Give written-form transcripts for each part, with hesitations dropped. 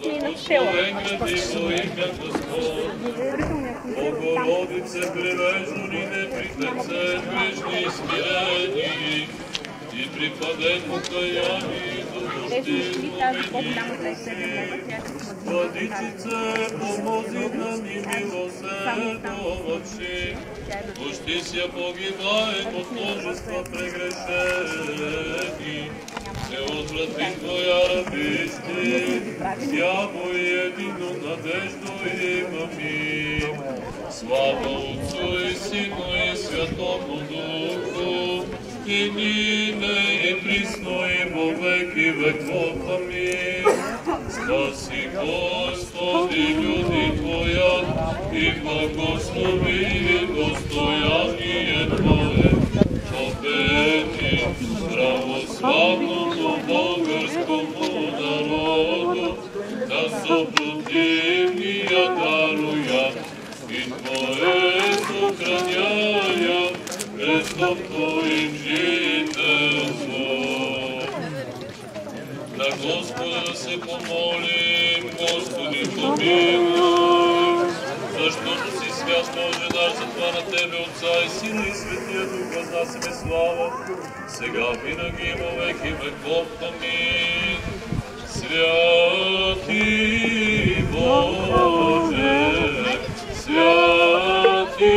и на тела. Богородице, привеждани непритеце, грешни и смирени, и припаден покаяние, Владичице, помози нам и милосердовавши, пусти ся погибаем от множества прегрешений, се отврати Твоя рабички, всяко едино надежду имаме. Слава Отцу и Сину и Святому Духу, и нине и присно и во веки веков. Амин. Спаси, Господи, люди Твоя, и благослови достояние Твое, победи православному българскому народу, да съпротивния даруя и Твое сохраняя престъп Твоим жителство. На Господа да се помолим, Господи, помилуй, защото си свят Божи наш, затова на Тебе, Отца и Сина и Светия Дух, възнасяме слава, сега винаги и во веки веков. Амин. Святи Боже, святи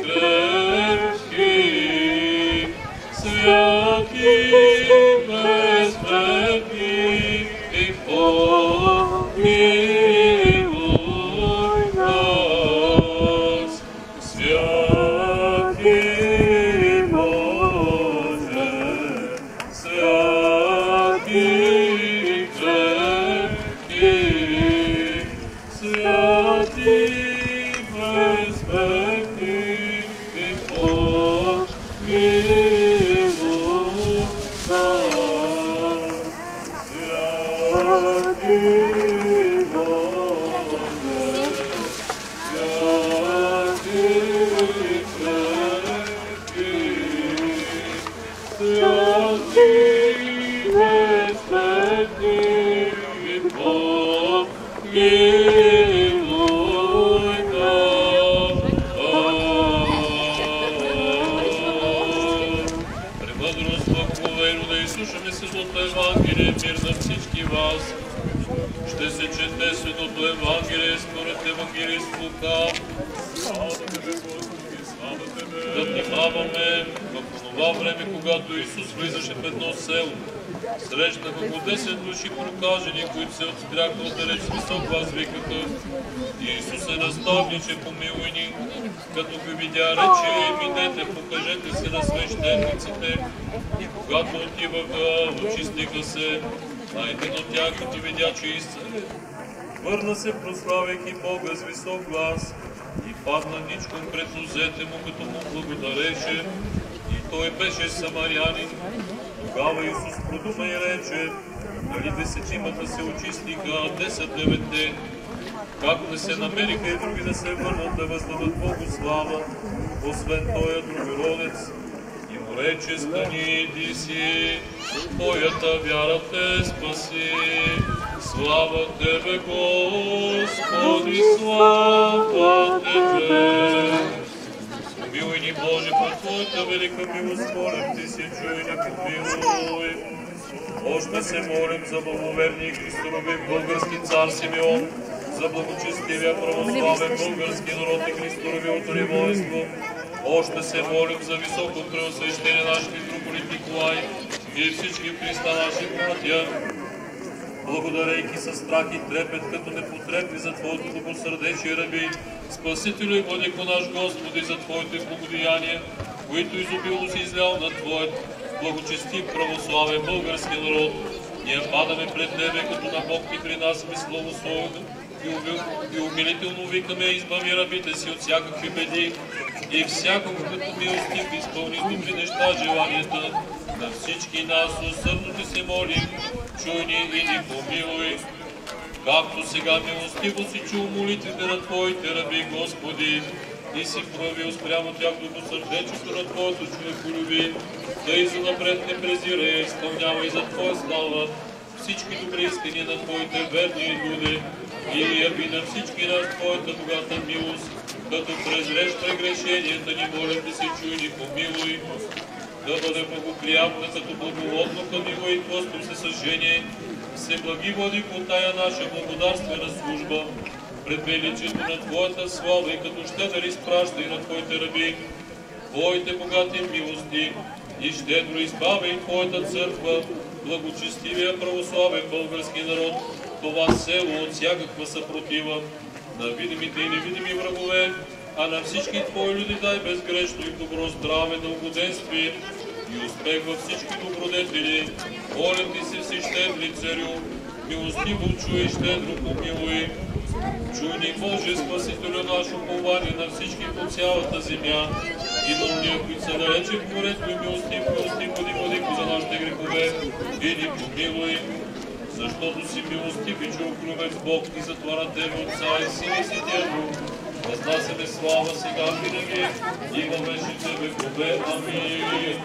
крепки, святи безсмъртни, и помилуй нас. Святи Боже, святи крепки, святи безсмъртни, и помилуй нас. Ще се чете Светото Евангелие според Евангелист Лука. Слава Тебе, Господи, слава Тебе! Да внимаваме в това време, когато Исус влизаше в едно село. Срещнаха го 10 души прокажени, които се отспряха отдалеч с висок глас, викаха: Исусе, наставниче, помилуй ни. Като го видя, рече: минете, покажете се на свещениците. И когато отиваха, очистиха се. А един от тях, като видя, че изцелен, върна се, прославяйки Бога с висок глас, и падна ничком пред нозете му, като му благодареше. И той беше самарянин. Тогава Исус продума и рече: дали 10 се очистиха, а 10 как не се намериха и други да се върнат да въздадат Богу слава, освен тоя другородец? И му рече: стани, иди си, твоята вяра те спаси. Слава Тебе, Господи, слава Тебе! Помилуй ни, Боже, по Твоята велика милост, молим Ти си, чуй ни, помилуй. Още се молим за благоверния Христолюбив български цар Симеон, за благочестивия православен български народ и Христолюбивото ни воинство. Още се молим за високо преосвещение нашите митрополит Николай и всички Христа наши братя, благодарейки със страх и трепет, като непотребни за Твоето добросърдечие раби, Спасителю и Владико наш Господи, за Твоите благодеяния, които изобилно си излял на Твоят благочестив православен български народ. Ние падаме пред Тебе, като на Бог ни принасяме слово Своето и умилително викаме: избави рабите си от всякакви беди и всякакво като милостив изпълни добри неща желанията на всички нас. Усърдно Ти се молим, чуй ни и ни помилуй. Както сега милостиво си чул молитвите на Твоите раби, Господи, и си проявил спрямо тях добросърдечието на Твоето човеколюбие, да и занапред не презира и изпълнява и за Твоя слава всички добри искания на Твоите верни люди и яви на всички нас Твоята богата милост, като презреш прегрешенията ни, молим да се чуй ни помилуй, да бъде благоприятна като благоводно камило и Твоето всесъжение, се благи води по тая наша благодарствена служба, пред величието на Твоята слава и като щедър изпращай на Твоите раби, Твоите богати милости и щедро избавяй Твоята църква, благочестивия православен български народ, това село от всякаква съпротива, на видимите и невидими врагове, а на всички Твои люди дай безгрешно и добро здраве, дългоденствие и успех във всички добродетели. Молим Ти се, всещедри Царю, милостиво чуй и щедро помилуй. Чуй ни, Боже, Спасителю наш, упование на всички по цялата земя и на уния, които са далече в морето и милостив, води владико за нашите грехове и ни помилуй, защото си милостив и човеколюбец Бог и затова на Тебе, Отца и Сина и Святия Дух, възнасяме слава сега винаги и във вечните векове. Амин.